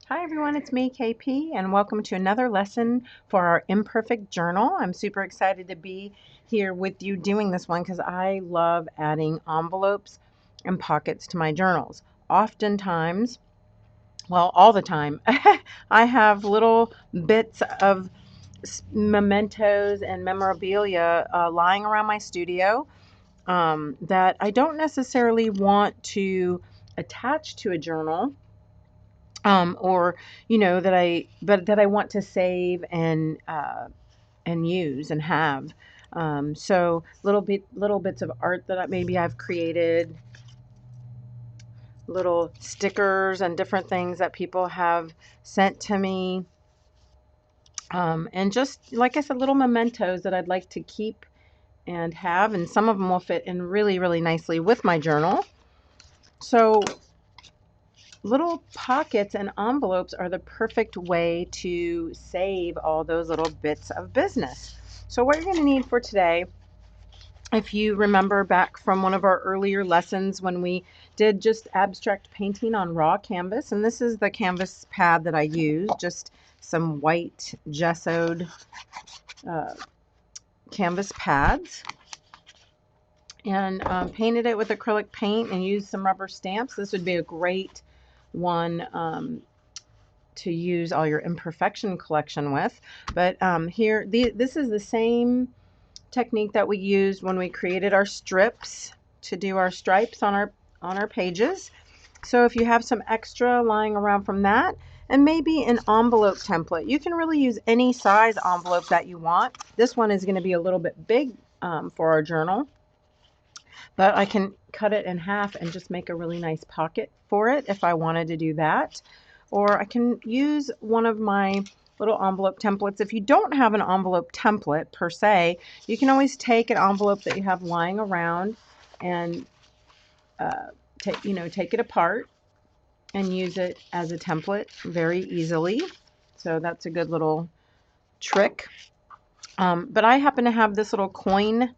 Hi everyone, it's me, KP, and welcome to another lesson for our Imperfect journal. I'm super excited to be here with you doing this one because I love adding envelopes and pockets to my journals. Oftentimes, well, all the time, I have little bits of mementos and memorabilia lying around my studio that I don't necessarily want to attach to a journal, or that I want to save and use and have. So little bits of art that maybe I've created, little stickers and different things that people have sent to me, and just like I said, little mementos that I'd like to keep and have, and some of them will fit in really nicely with my journal. So little pockets and envelopes are the perfect way to save all those little bits of business. So what you're going to need for today, if you remember back from one of our earlier lessons when we did just abstract painting on raw canvas, and this is the canvas pad that I use, just some white gessoed canvas pads, and painted it with acrylic paint and used some rubber stamps. This would be a great one to use all your imperfection collection with. But this is the same technique that we used when we created our strips to do our stripes on our pages. So if you have some extra lying around from that, and maybe an envelope template, you can really use any size envelope that you want. This one is going to be a little bit big for our journal, but I can cut it in half and just make a really nice pocket for it if I wanted to do that. Or I can use one of my little envelope templates. If you don't have an envelope template per se, you can always take an envelope that you have lying around and take it apart and use it as a template very easily. So that's a good little trick. But I happen to have this little coin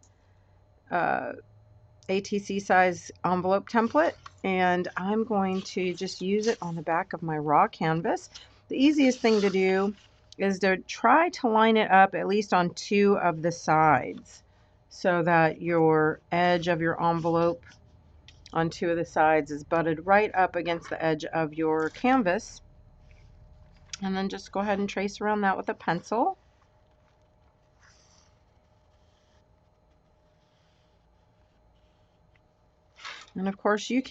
ATC size envelope template, and I'm going to just use it on the back of my raw canvas. The easiest thing to do is to try to line it up at least on two of the sides so that your edge of your envelope on two of the sides is butted right up against the edge of your canvas. And then just go ahead and trace around that with a pencil. And of course you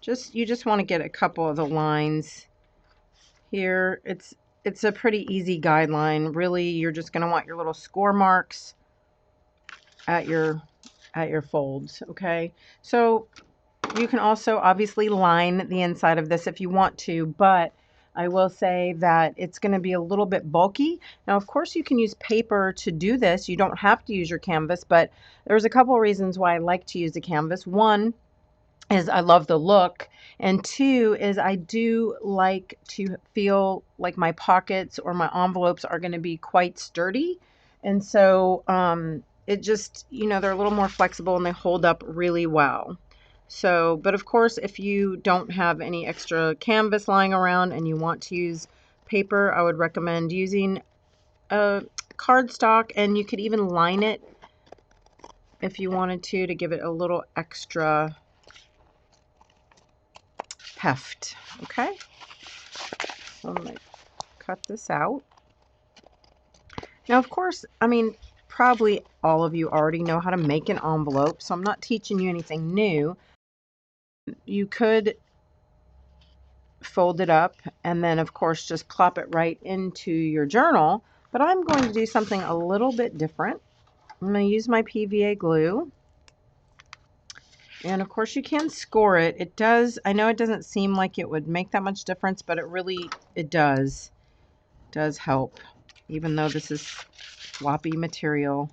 just want to get a couple of the lines here. It's a pretty easy guideline. Really, you're just going to want your little score marks at your folds, okay? So you can also obviously line the inside of this if you want to, but I will say that it's going to be a little bit bulky. Now, of course, you can use paper to do this. You don't have to use your canvas, but there's a couple of reasons why I like to use the canvas. One is I love the look, and two is I do like to feel like my pockets or my envelopes are going to be quite sturdy, and so it just, they're a little more flexible and they hold up really well. So, but of course, if you don't have any extra canvas lying around and you want to use paper, I would recommend using a cardstock, and you could even line it if you wanted to give it a little extra heft. Okay, so I'm going to cut this out. Now, of course, I mean, probably all of you already know how to make an envelope, so I'm not teaching you anything new. You could fold it up and then, of course, just plop it right into your journal, but I'm going to do something a little bit different. I'm going to use my PVA glue. And of course you can score it. It does, I know it doesn't seem like it would make that much difference, but it does help. Even though this is floppy material,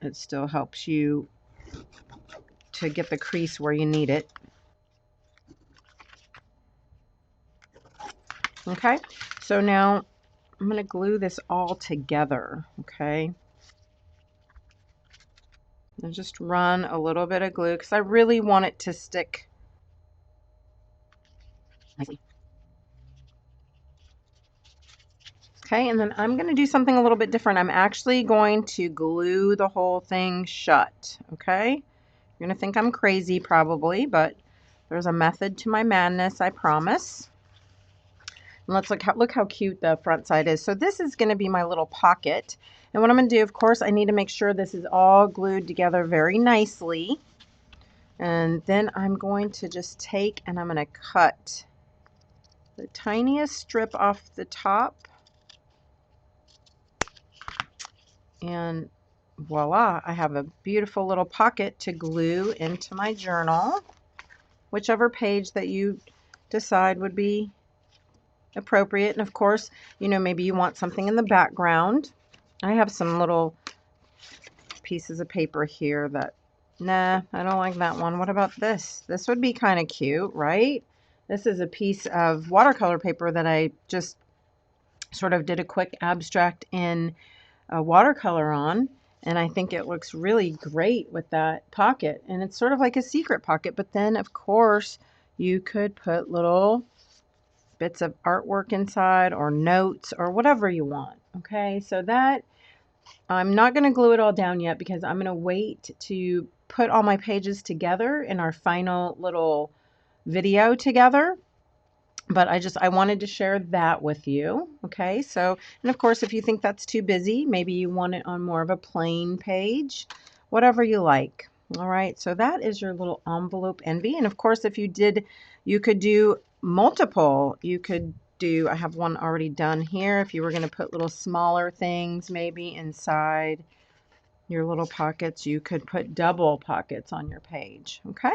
it still helps you to get the crease where you need it. Okay, so now I'm going to glue this all together, okay? And just run a little bit of glue because I really want it to stick nicely. Okay, and then I'm going to do something a little bit different. I'm actually going to glue the whole thing shut, okay? You're going to think I'm crazy probably, but there's a method to my madness, I promise. And let's look how cute the front side is. So this is going to be my little pocket. And what I'm going to do, of course, I need to make sure this is all glued together very nicely. And then I'm going to just take and I'm going to cut the tiniest strip off the top. And voila, I have a beautiful little pocket to glue into my journal, whichever page that you decide would be appropriate. And of course, you know, maybe you want something in the background. I have some little pieces of paper here that, nah, I don't like that one. What about this? This would be kind of cute, right? This is a piece of watercolor paper that I just sort of did a quick abstract in watercolor on, and I think it looks really great with that pocket. And it's sort of like a secret pocket, but then of course you could put little bits of artwork inside or notes or whatever you want. Okay, so that I'm not going to glue it all down yet because I'm going to wait to put all my pages together in our final little video together. But I wanted to share that with you. Okay, so, and of course, if you think that's too busy, maybe you want it on more of a plain page, whatever you like. All right, so that is your little envelope envy. And of course, if you did, you could do multiple. You could do, I have one already done here. If you were going to put little smaller things maybe inside your little pockets, you could put double pockets on your page. Okay.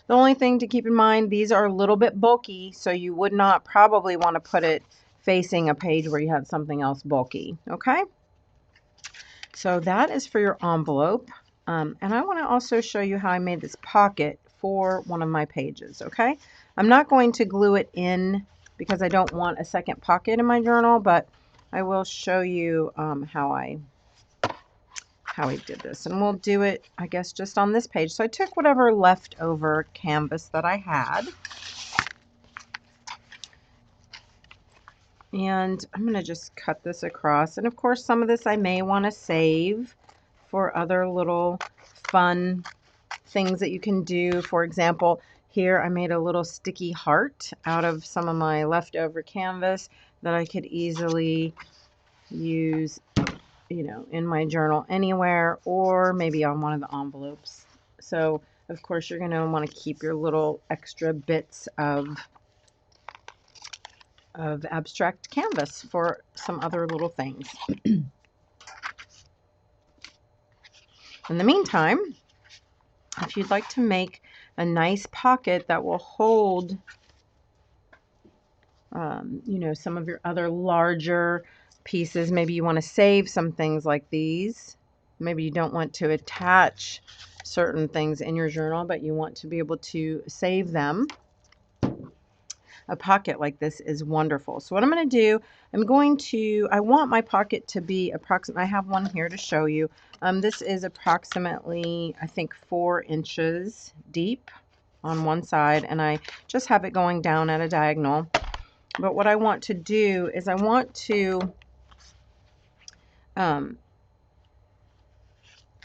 The only thing to keep in mind, these are a little bit bulky, so you would not probably want to put it facing a page where you have something else bulky, okay? So that is for your envelope. And I want to also show you how I made this pocket for one of my pages, okay? I'm not going to glue it in because I don't want a second pocket in my journal, but I will show you how I did this, and we'll do it, I guess, just on this page. So I took whatever leftover canvas that I had, and I'm going to just cut this across. And of course, some of this I may want to save for other little fun things that you can do. For example, here I made a little sticky heart out of some of my leftover canvas that I could easily use, you know, in my journal anywhere, or maybe on one of the envelopes. So of course you're going to want to keep your little extra bits of abstract canvas for some other little things. In the meantime, if you'd like to make a nice pocket that will hold you know, some of your other larger pieces, maybe you want to save some things like these. Maybe you don't want to attach certain things in your journal, but you want to be able to save them. A pocket like this is wonderful. So what I'm going to do, I want my pocket to be approximately, I have one here to show you. This is approximately, I think, 4 inches deep on one side, and I just have it going down at a diagonal. But what I want to do is I want to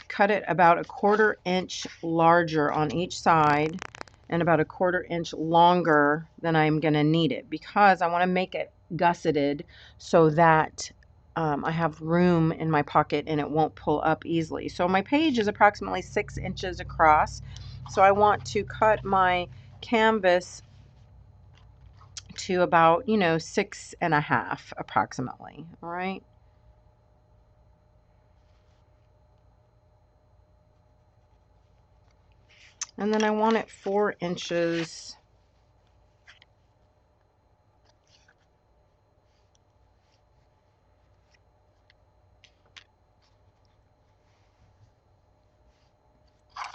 cut it about a 1/4 inch larger on each side and about a 1/4 inch longer than I'm going to need it, because I want to make it gusseted so that I have room in my pocket and it won't pull up easily. So my page is approximately 6 inches across. So I want to cut my canvas to about, you know, 6.5 approximately. All right. And then I want it 4 inches.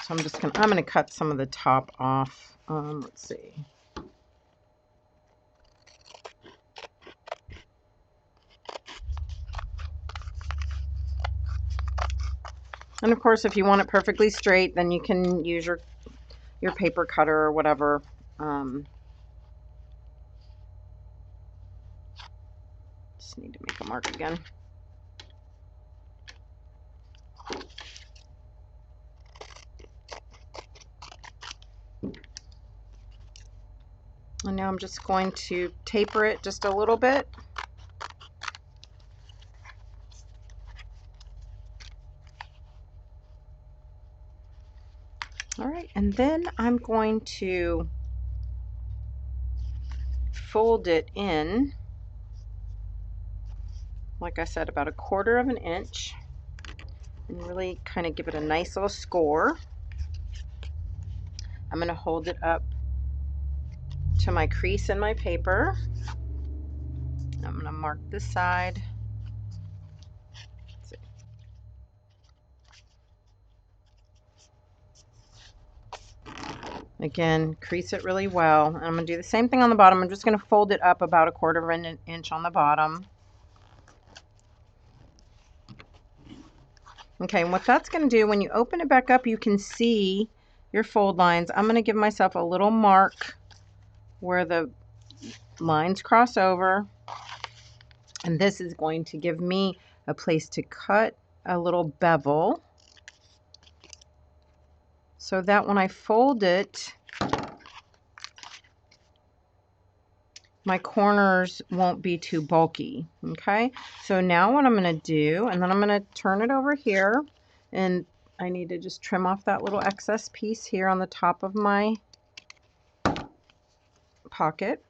So I'm going to cut some of the top off. Let's see. And of course, if you want it perfectly straight, then you can use your paper cutter or whatever. Just need to make a mark again. And now I'm just going to taper it just a little bit. All right, and then I'm going to fold it in, like I said, about 1/4 of an inch, and really kind of give it a nice little score. I'm going to hold it up to my crease in my paper. I'm going to mark this side. Again, crease it really well. I'm going to do the same thing on the bottom. I'm just going to fold it up about 1/4 of an inch on the bottom. Okay, and what that's going to do, when you open it back up, you can see your fold lines. I'm going to give myself a little mark where the lines cross over. And this is going to give me a place to cut a little bevel so that when I fold it, my corners won't be too bulky. Okay, so now what I'm going to do, and then I'm going to turn it over here, and I need to just trim off that little excess piece here on the top of my pocket.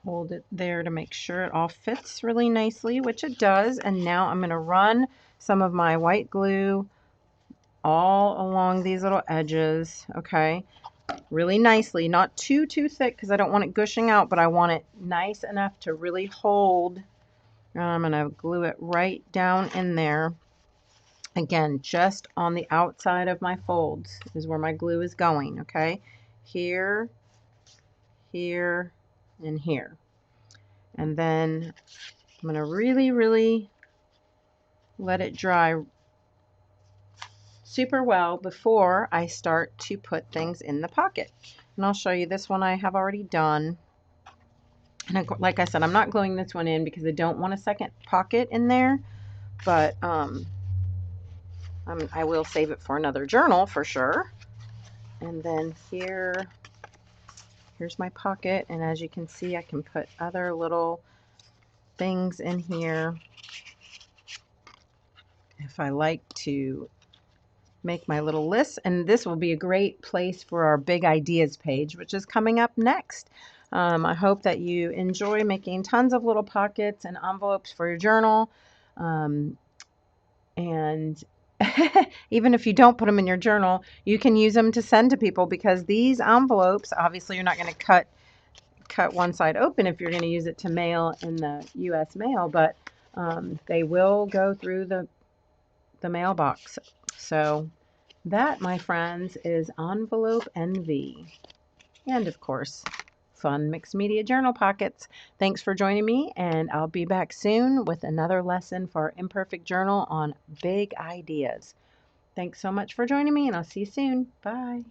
Hold it there to make sure it all fits really nicely, which it does. And now I'm going to run some of my white glue all along these little edges, okay, really nicely, not too thick because I don't want it gushing out, but I want it nice enough to really hold. I'm going to glue it right down in there. Again, just on the outside of my folds is where my glue is going, okay, here, here, and here. And then I'm going to really let it dry super well before I start to put things in the pocket. And I'll show you this one I have already done. And like I said, I'm not gluing this one in because I don't want a second pocket in there, but I will save it for another journal for sure. And then here's my pocket, and as you can see, I can put other little things in here if I like to make my little list. And this will be a great place for our big ideas page, which is coming up next. I hope that you enjoy making tons of little pockets and envelopes for your journal. And even if you don't put them in your journal, you can use them to send to people, because these envelopes, obviously you're not going to cut one side open if you're going to use it to mail in the U.S. mail, but they will go through the mailbox. So that, my friends, is envelope envy. And of course, fun mixed media journal pockets. Thanks for joining me, and I'll be back soon with another lesson for Imperfect Journal on big ideas. Thanks so much for joining me, and I'll see you soon. Bye.